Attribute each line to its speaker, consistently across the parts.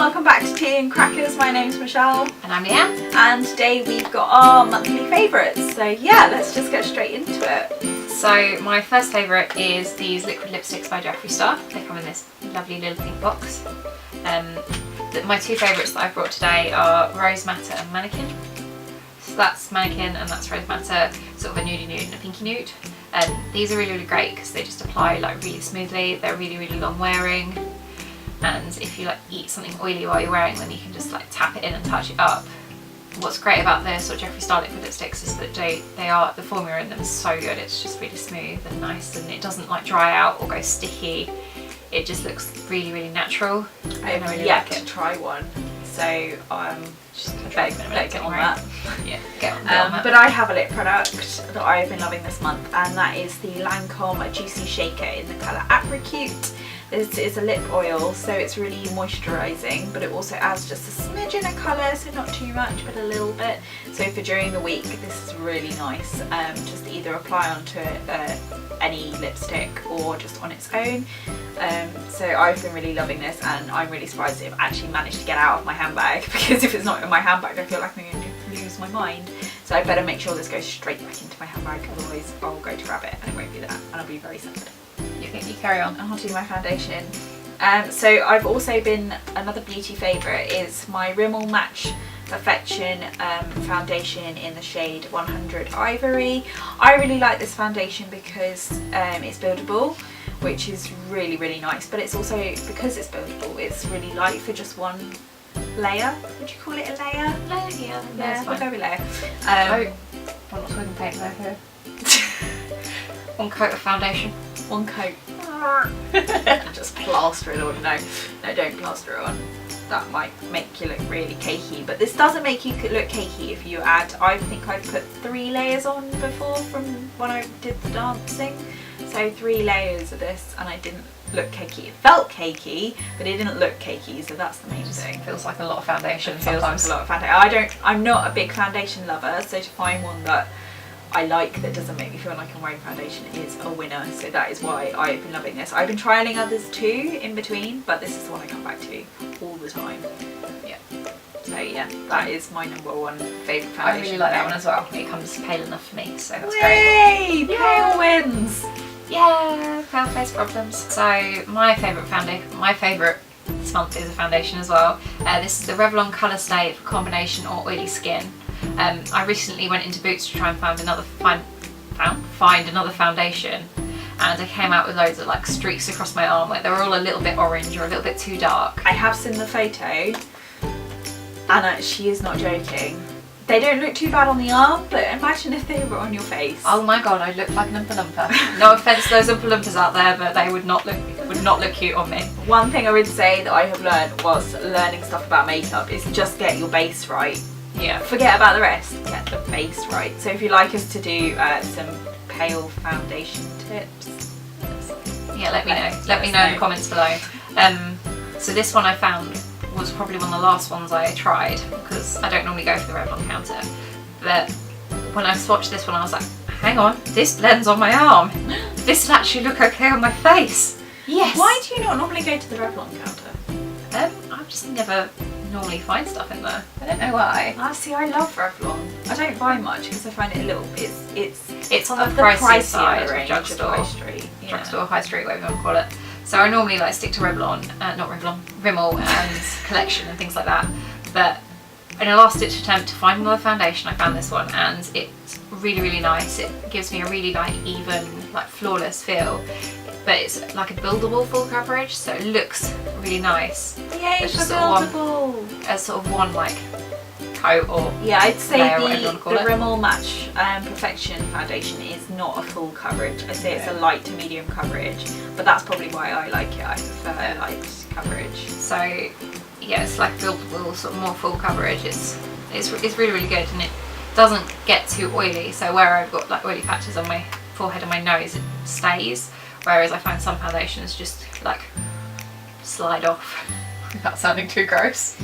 Speaker 1: welcome back to Tea and Crackers. My name's Michelle.
Speaker 2: And I'm Leanne.
Speaker 1: And today we've got our monthly favourites. So yeah, let's just get straight into it.
Speaker 2: So my first favourite is these liquid lipsticks by Jeffree Star. They come in this lovely little pink box. My two favourites that I've brought today are Rose Matter and Mannequin. So that's Mannequin and that's Rose Matter, sort of a nudie nude and a pinky nude. These are really great because they just apply like really smoothly. They're really long wearing, and if you like eat something oily while you're wearing them, you can just like tap it in and touch it up. What's great about the sort of Jeffree Star liquid lipsticks is that the formula in them is so good. It's just really smooth and nice, and it doesn't like dry out or go sticky. It just looks really natural.
Speaker 1: I have really yet to try one, so
Speaker 2: just
Speaker 1: get on that.
Speaker 2: Yeah, get on that.
Speaker 1: But I have a lip product that I've been loving this month, and that is the Lancome Juicy Shaker in the colour Apricot. This is a lip oil, so it's really moisturising, but it also adds just a smidgen of colour, so not too much, but a little bit. So for during the week, this is really nice. Just either apply onto any lipstick or just on its own. So I've been really loving this, and I'm really surprised it actually managed to get out of my handbag, because if it's not in my handbag, I feel like I'm going to lose my mind. So I better make sure this goes straight back into my handbag, otherwise I'll go to grab it and it won't be there, and I'll be very sad.
Speaker 2: You carry on.
Speaker 1: I'll do my foundation. So I've also been, another beauty favourite is my Rimmel Match Perfection foundation in the shade 100 Ivory. I really like this foundation because it's buildable, which is really nice, but it's also, because it's buildable, it's really light for just one layer. Would you call it a layer? Yeah, we'll go with layer.
Speaker 2: I'm not talking paper here. One coat of foundation.
Speaker 1: One coat. Just plaster it on. No, don't plaster it on. That might make you look really cakey, but this doesn't make you look cakey if you add, I think I've put 3 layers on before from when I did the dancing. So 3 layers of this, and I didn't look cakey. It felt cakey, but it didn't look cakey, so that's the main thing.
Speaker 2: Feels like a lot of foundation.
Speaker 1: It feels like a lot of foundation. I'm not a big foundation lover, so to find one that I like that doesn't make me feel like I'm wearing foundation is a winner. So that is why I've been loving this. I've been trialing others too in between, but this is the one I come back to all the time. Yeah. So yeah, that is my #1 favourite foundation.
Speaker 2: I really like that one as well. It comes pale enough for me, so that's
Speaker 1: great.
Speaker 2: Yay!
Speaker 1: Pale wins!
Speaker 2: Yeah, pale face problems. So my favourite this month is a foundation as well. This is the Revlon Colour Stay for combination or oily skin. I recently went into Boots to try and find another foundation, and I came out with loads of like streaks across my arm where they were all a little bit orange or a little bit too dark.
Speaker 1: I have seen the photo, and she is not joking. They don't look too bad on the arm, but imagine if they were on your face.
Speaker 2: Oh my god, I look like an Oompa Loompa. No offence to those Oompa Loompas out there, but they would not look cute on me.
Speaker 1: One thing I would say that I have learned whilst learning stuff about makeup is just get your base right.
Speaker 2: Yeah.
Speaker 1: Forget about the rest, get the base right. So if you'd like us to do some pale foundation tips,
Speaker 2: yeah, let me know. Let me know in the comments below. So this one I found was probably one of the last ones I tried, because I don't normally go for the Revlon counter. But when I swatched this one, I was like, hang on, this blends on my arm. This will actually look okay on my face. Yes.
Speaker 1: Why do you not normally go to the Revlon counter?
Speaker 2: I've just never normally find stuff in there. I don't know why.
Speaker 1: See, I love Revlon. I don't buy much because I find it a little. It's
Speaker 2: on the pricey side
Speaker 1: range
Speaker 2: of drugstore,
Speaker 1: high street. Yeah.
Speaker 2: Drugstore, high street, whatever you want to call it. So I normally like stick to Revlon, not Revlon, Rimmel and Collection and things like that. But in a last ditch attempt to find another foundation, I found this one, and it's really nice. It gives me a really like even, like flawless feel. But it's like a buildable full coverage, so it looks really nice.
Speaker 1: Yay for buildable!
Speaker 2: As sort of one like coat or
Speaker 1: yeah, I'd say
Speaker 2: layer,
Speaker 1: the Rimmel Match Perfection foundation is not a full coverage. I'd say it's a light to medium coverage, but that's probably why I like it. I prefer light coverage.
Speaker 2: So yeah, it's like buildable, sort of more full coverage. It's really good, and it doesn't get too oily. So where I've got like oily patches on my forehead and my nose, it stays. Whereas I find some foundations just like slide off without sounding too gross.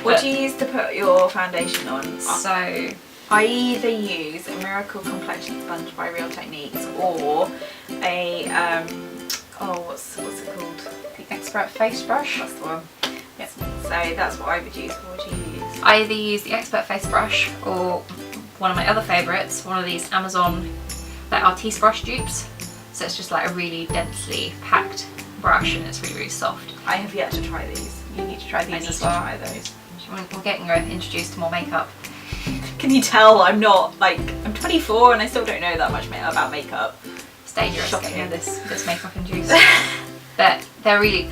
Speaker 1: What do you use to put your foundation on?
Speaker 2: So
Speaker 1: I either use a Miracle Complexion Sponge by Real Techniques or a what's it called?
Speaker 2: the Expert Face Brush.
Speaker 1: That's the one. it. So that's what I would use. What do you use?
Speaker 2: I either use the Expert Face Brush or one of my other favourites, one of these Amazon like Artiste brush dupes. So it's just like a really densely packed brush and it's really, really soft.
Speaker 1: I have yet to try these. You need to try these as well.
Speaker 2: I need to try those. We're getting introduced to more makeup.
Speaker 1: Can you tell I'm not, like, I'm 24 and I still don't know that much about makeup.
Speaker 2: It's dangerous
Speaker 1: Shocking.
Speaker 2: getting this makeup induced. But they're really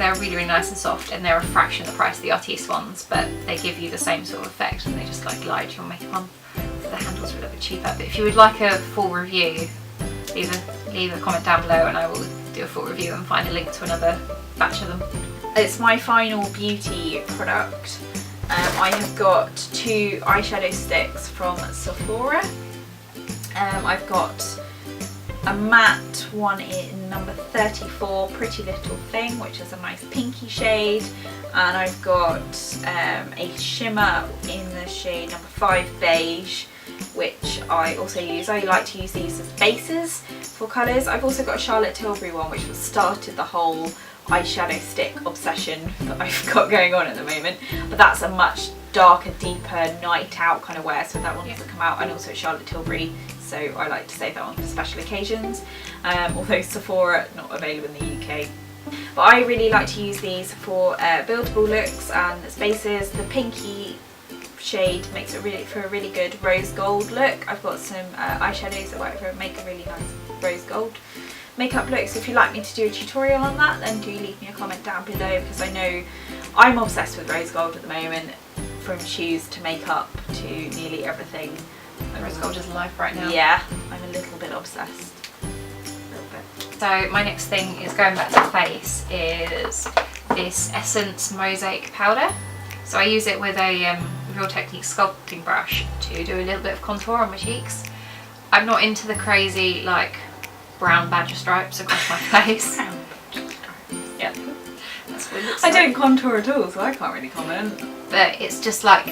Speaker 2: nice and soft, and they're a fraction of the price of the Artiste ones, but they give you the same sort of effect and they just like glide your makeup on. So the handles are a little bit cheaper. But if you would like a full review, leave a comment down below and I will do a full review and find a link to another batch of them.
Speaker 1: It's my final beauty product. I have got 2 eyeshadow sticks from Sephora. I've got a matte one in number 34, Pretty Little Thing, which is a nice pinky shade, and I've got a shimmer in the shade number 5, Beige, which I also use. I like to use these as bases for colours. I've also got a Charlotte Tilbury one, which started the whole eyeshadow stick obsession that I've got going on at the moment, but that's a much darker, deeper night out kind of wear, so that one doesn't come out. And also Charlotte Tilbury, so I like to save that one for special occasions, although Sephora not available in the UK. But I really like to use these for buildable looks and spaces. The pinky shade makes it for a really good rose gold look. I've got some eyeshadows that make a really nice rose gold makeup look, so if you'd like me to do a tutorial on that, then do leave me a comment down below, because I know I'm obsessed with rose gold at the moment, from shoes to makeup to nearly everything.
Speaker 2: Rose gold is life right now.
Speaker 1: Yeah, I'm a little bit obsessed. A little bit.
Speaker 2: So my next thing is going back to the face is this Essence Mosaic powder. So I use it with a Real Technique sculpting brush to do a little bit of contour on my cheeks. I'm not into the crazy like brown badger stripes across my face. Yeah, that's what it looks like.
Speaker 1: I don't contour at all, so I can't really comment.
Speaker 2: But it's just like,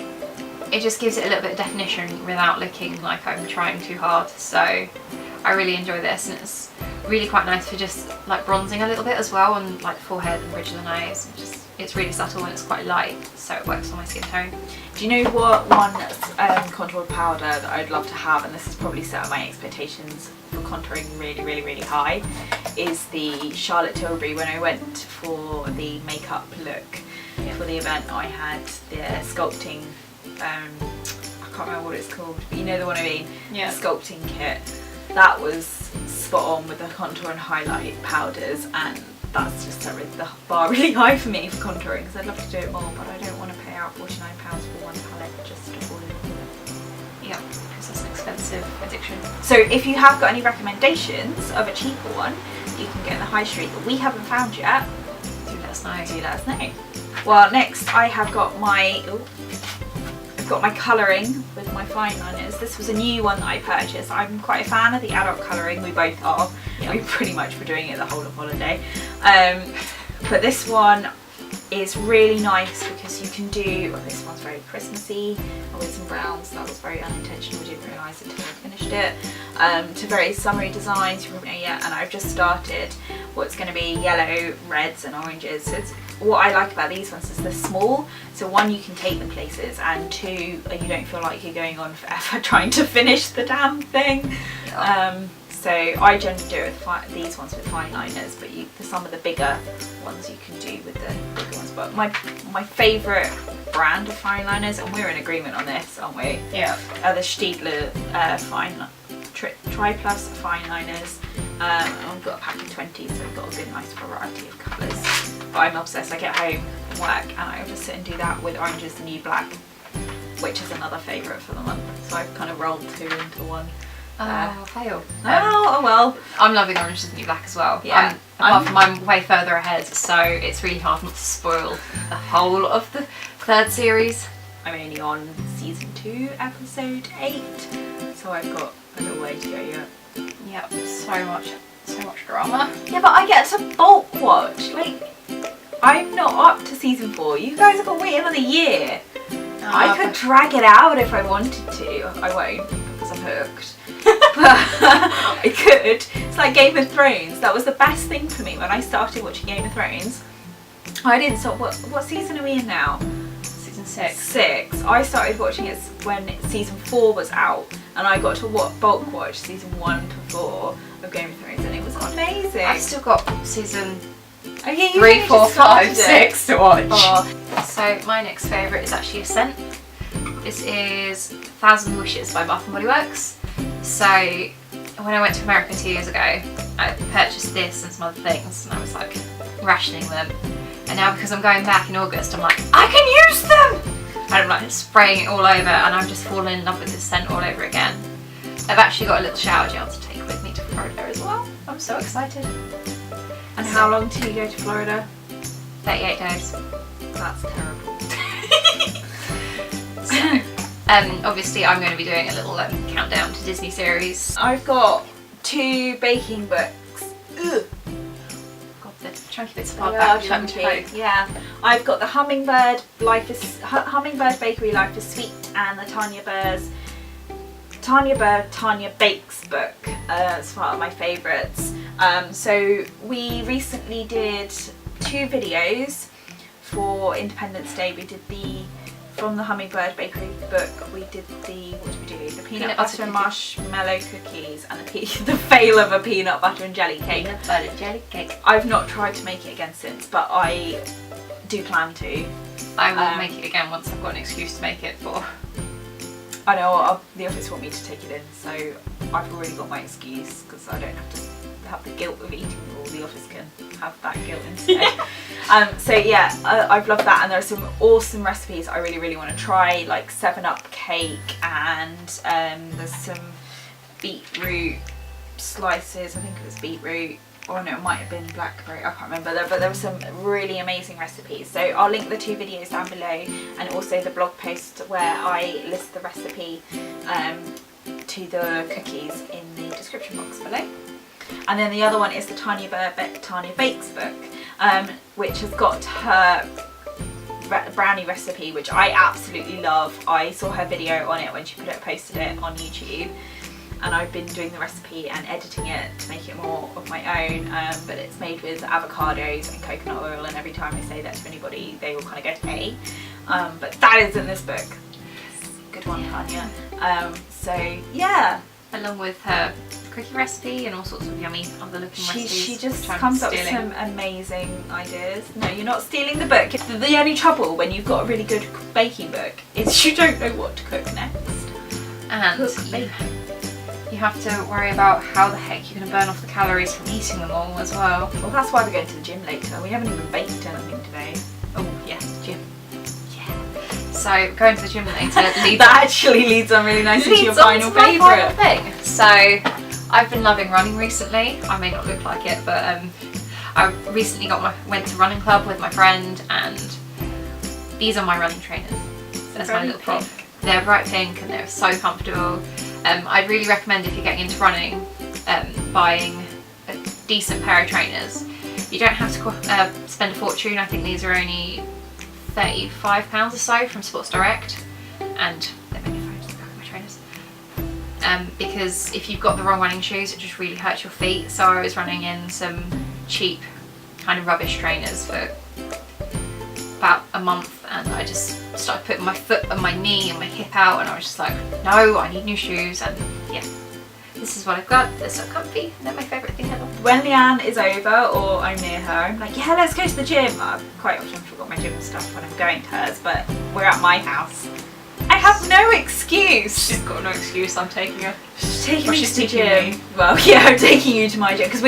Speaker 2: it just gives it a little bit of definition without looking like I'm trying too hard. So I really enjoy this, and it's really quite nice for just like bronzing a little bit as well on like forehead and bridge of the nose. It's really subtle and it's quite light, so it works on my skin tone.
Speaker 1: Do you know what one contour powder that I'd love to have, and this has probably set my expectations for contouring really, really, really high, is the Charlotte Tilbury. When I went for the makeup look for the event, I had the sculpting, I can't remember what it's called, but you know the one I mean?
Speaker 2: Yeah.
Speaker 1: The sculpting kit. That was spot on with the contour and highlight powders, and that's just set the bar really high for me for contouring, because I'd love to do it more, but I don't want to pay out £49 for one palette just to fall in with it.
Speaker 2: Yeah, because that's an expensive addiction.
Speaker 1: So if you have got any recommendations of a cheaper one you can get in the high street that we haven't found yet,
Speaker 2: Do let us know.
Speaker 1: do let us know. Well, next I have got my colouring with my fine liners. This was a new one that I purchased. I'm quite a fan of the adult colouring, we both are.
Speaker 2: Yeah.
Speaker 1: We pretty much were doing it the whole of holiday. But this one is really nice because you can do, well, this one's very Christmassy with some browns. That was very unintentional, we didn't realise it until I finished it. To very summery designs, you probably know yet, and I've just started what's going to be yellow, reds and oranges. So what I like about these ones is they're small, so one, you can take them places, and two, you don't feel like you're going on forever trying to finish the damn thing.
Speaker 2: Yeah.
Speaker 1: So I generally do it with these ones with fine liners, but for some of the bigger ones you can do with the bigger ones. But my favourite brand of fine liners, and we're in agreement on this, aren't we?
Speaker 2: Yeah.
Speaker 1: Are the Stiedler Tri Plus fine liners. I've got a pack of 20, so I've got a good nice variety of colours. But I'm obsessed. I get home from work and I'll just sit and do that with Orange Is the New Black, which is another favourite for the month. So I've kind of rolled two into one.
Speaker 2: Fail.
Speaker 1: Oh well.
Speaker 2: I'm loving Orange Is the New Black as well.
Speaker 1: Yeah.
Speaker 2: I'm way further ahead, so it's really hard not to spoil the whole of the third series.
Speaker 1: I'm only on season 2, episode 8, so I've got a little way to go yet.
Speaker 2: Yep, so much drama.
Speaker 1: Yeah, but I get to bulk watch. Like, I'm not up to season 4. You guys have got to wait another year. I could drag it out if I wanted to. I won't, because I'm hooked. But I could. It's like Game of Thrones. That was the best thing for me when I started watching Game of Thrones. I didn't stop. What season are we in now?
Speaker 2: Season 6.
Speaker 1: 6. I started watching it when season 4 was out, and I got to bulk watch season 1 to 4 of Game of Thrones, and it was amazing.
Speaker 2: I've still got season
Speaker 1: Oh, yeah, you
Speaker 2: 3,
Speaker 1: only
Speaker 2: 4,
Speaker 1: just
Speaker 2: 5,
Speaker 1: started it.
Speaker 2: 6 to watch.
Speaker 1: Oh,
Speaker 2: So my next favourite is actually Ascent. This is 1,000 Wishes by Bath & Body Works. So when I went to America 2 years ago, I purchased this and some other things, and I was like rationing them. And now because I'm going back in August, I'm like, I can use them! And I'm like spraying it all over, and I'm just falling in love with this scent all over again. I've actually got a little shower gel to take with me to Florida as well. I'm so excited.
Speaker 1: and how long till you go to Florida?
Speaker 2: 38 days.
Speaker 1: That's terrible.
Speaker 2: So, obviously I'm going to be doing a little countdown to Disney series.
Speaker 1: I've got 2 baking books. Ugh.
Speaker 2: God, the chunky bits of
Speaker 1: They
Speaker 2: hardback.
Speaker 1: are
Speaker 2: would you like me to
Speaker 1: chunky.
Speaker 2: poke?
Speaker 1: Yeah, I've got the Hummingbird Bakery Life is Sweet, and the Tanya Bakes book. It's one of my favourites. So we recently did 2 videos for Independence Day. We did from the Hummingbird Bakery book, we did what did we do? The peanut butter and marshmallow cookies, and the fail of a peanut butter and jelly cake.
Speaker 2: Peanut butter jelly cake.
Speaker 1: I've not tried to make it again since, but I do plan to.
Speaker 2: I will make it again once I've got an excuse to make it for.
Speaker 1: I know the office want me to take it in, so I've already got my excuse because I don't have to have the guilt of eating, or the office can have that guilt instead. So yeah, I've loved that, and there are some awesome recipes I really want to try, like 7-Up cake, and there's some beetroot slices. I think it was beetroot. Oh no, it might have been blackberry, I can't remember, but there were some really amazing recipes. So I'll link the 2 videos down below, and also the blog post where I list the recipe to the cookies in the description box below. And then the other one is the Tanya Bakes book, which has got her brownie recipe, which I absolutely love. I saw her video on it when she posted it on YouTube, and I've been doing the recipe and editing it to make it more of my own, but it's made with avocados and coconut oil, and every time I say that to anybody they all kind of go, hey, but that is in this book. Good one, Tanya. So yeah,
Speaker 2: Along with her cookie recipe and all sorts of yummy other looking recipes.
Speaker 1: she just
Speaker 2: which I'm
Speaker 1: comes up with
Speaker 2: stealing.
Speaker 1: some amazing ideas. No, you're not stealing the book. The only trouble when you've got a really good baking book is you don't know what to cook next.
Speaker 2: And
Speaker 1: Cook bacon.
Speaker 2: you have to worry about how the heck you're going to burn off the calories from eating them all as well.
Speaker 1: Well, that's why we're going to the gym later. We haven't even baked anything today.
Speaker 2: Oh yeah, gym. Yeah. So going to the gym later leads
Speaker 1: That actually leads on really nicely to your
Speaker 2: leads on
Speaker 1: final
Speaker 2: to my final
Speaker 1: favourite.
Speaker 2: thing. So I've been loving running recently. I may not look like it, but I recently went to running club with my friend, and these are my running trainers. That's my little prop. They're bright pink and they're so comfortable. I'd really recommend, if you're getting into running, buying a decent pair of trainers. You don't have to spend a fortune. I think these are only £35 or so from Sports Direct, and they're made of my trainers. Because if you've got the wrong running shoes, it just really hurts your feet. So I was running in some cheap kind of rubbish trainers for about a month, and I just started putting my foot and my knee and my hip out, and I was just like, no, I need new shoes. And yeah, this is what I've got. They're so comfy. They're my favourite thing ever.
Speaker 1: When Leanne is over or I'm near her, I'm like, yeah, let's go to the gym. I quite often forgot my gym stuff when I'm going to hers, but we're at my house. I have no excuse.
Speaker 2: She's got no excuse. I'm taking her.
Speaker 1: She's taking
Speaker 2: Or
Speaker 1: me
Speaker 2: she's
Speaker 1: to the
Speaker 2: taking
Speaker 1: gym.
Speaker 2: me.
Speaker 1: Well, yeah, I'm taking you to my gym because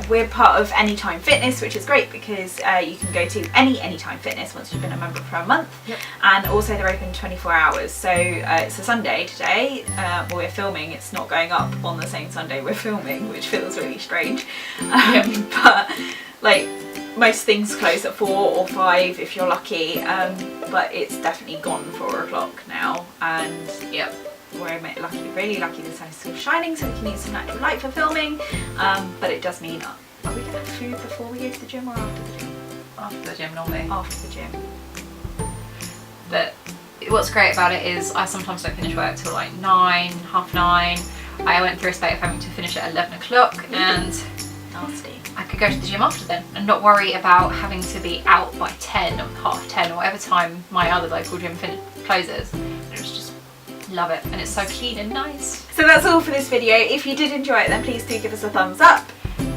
Speaker 1: we're part of Anytime Fitness, which is great because you can go to Anytime Fitness once you've been a member for a month.
Speaker 2: Yep.
Speaker 1: And also they're open 24 hours. So it's a Sunday today. We're filming. It's not going up on the same Sunday we're filming, which feels really strange. But like, most things close at 4 or 5 if you're lucky, but it's definitely gone 4 o'clock now, and
Speaker 2: Yep.
Speaker 1: we're really lucky the sun is still shining, so we can use some natural light for filming, but it does mean, are we going to have food before we go to the gym or after the gym?
Speaker 2: After the gym normally.
Speaker 1: After the gym.
Speaker 2: But what's great about it is I sometimes don't finish work till like 9, half 9. I went through a spate of having to finish at 11 o'clock, and
Speaker 1: Nasty.
Speaker 2: I could go to the gym after then and not worry about having to be out by 10 or half 10 or whatever time my other local gym closes. It was just love it, and it's so clean and nice.
Speaker 1: So that's all for this video. If you did enjoy it, then please do give us a thumbs up.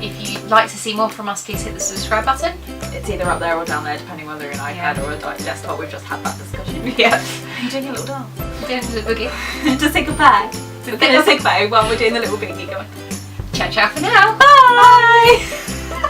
Speaker 2: If you'd like to see more from us, please hit the subscribe button.
Speaker 1: It's either up there or down there, depending whether you're an iPad or a desktop. We've just had that discussion.
Speaker 2: Yeah.
Speaker 1: You're doing a little dance.
Speaker 2: We're doing the boogie.
Speaker 1: Just say goodbye. We're going to say goodbye while we're doing the little boogie. Go on.
Speaker 2: Ciao ciao for now.
Speaker 1: Bye!